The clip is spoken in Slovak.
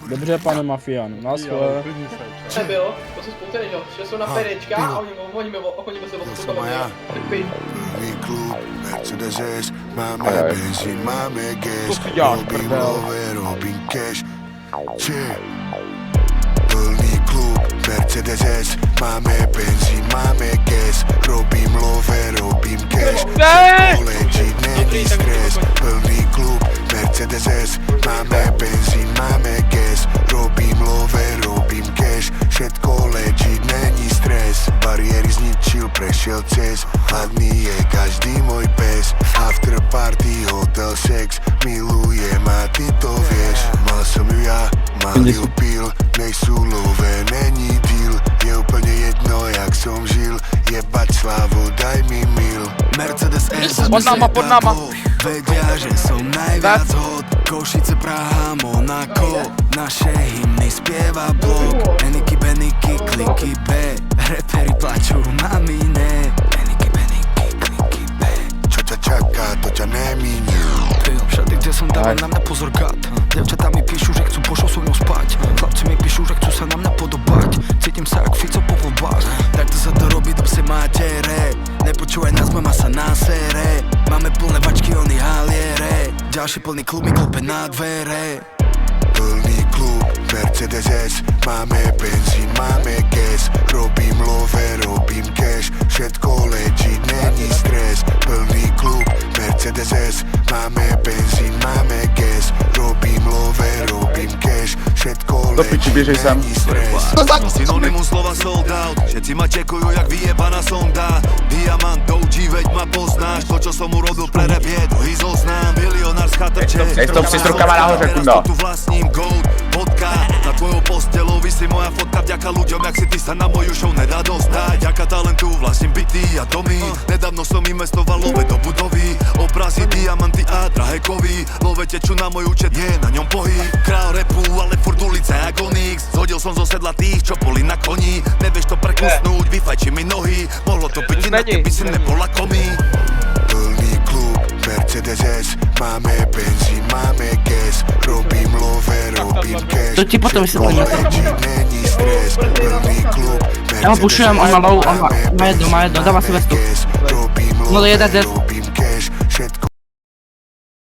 Dobře, pane mafián, na své. Nebyl, to jsou spoutený, jo, že jsou na perečka a oni se odputali. klub, Mercedes, máme benzín, máme gas, robím love, robím cash. Plný klub, Mercedes, máme benzín, máme gas, robím love, robím cash. Leží, není stres, plný klub, Mercedes, máme benzín, máme gas, robím love, robím cash. Všetko leží, není stres, bariéry zničil, prešiel cez, hladný je každý môj pes. After party, hotel, sex, milujem a ty to vieš. Mal som ju ja, malý pil, nejsú love, není deal. Je úplne jedno, jak som žil, jebať slávu, daj mi mil. Mercedes S, pod náma. Vedia, že som najviac hod. Košice, Praha, Monako, naše hymny spieva blok. Eniky, beniky, kliky B, reperi plačú, mami ne. Eniky, beniky, kliky B, čo ťa čaká, to ťa neminie. Všade, kde som dávam na mňa pozor gad. Devčatá mi píšu, že chcú pošlo so mnou spať. Chlapci mi píšu, že chcú sa na mňa podobať. Cítim sa jak Fico po voľbách. Takto sa to robí do pse matere. Nepočúvaj nás, mama sa násere. Máme plné bačky, oni haliere. Ďalší plný klub mi klope na dvere. Plný klub, Mercedes, máme benzín, máme gas. Robím love, robím cash. Všetko leží, není stres. Plný klub, Mercedes, máme benzín, máme gas. Robím love, robím cash. Všetko leží, není stres. Synonymum slova sold out. Všetci ma čekujú jak vyjebaná sonda. Diamant OG, veď ma poznáš. To čo som urobil pre rap je druhý zoznam. Milionár z chatrče. Esto při rukama nahoře, kundo. Tu vlastním gold, vodka. Na tvojou postelou visí moja fotka. Vďaka ľuďom, jak si ty sa na moju show nedá dostať. Vďaka talentu vlastním byty a domy. Nedávno som investoval love do budovy. Obrazy, diamanty a drahé kovy. Love tečú na môj účet, je na ňom pohyb. Král repu, ale furt ulice jak Onyx. Zhodil som zo sedla tých, čo boli na koni. Nevieš to preklusnúť, vyfajči mi nohy. Mohlo to byť inak, keby si nebola komí. Plný klub, Mercedes, máme benzín, máme gas. Robím love, robím cash. To ti potom vysvetlím. Není stres, plný klub, Ja ho pušujem, on má jedno, dáva si vestu. No to jeden des.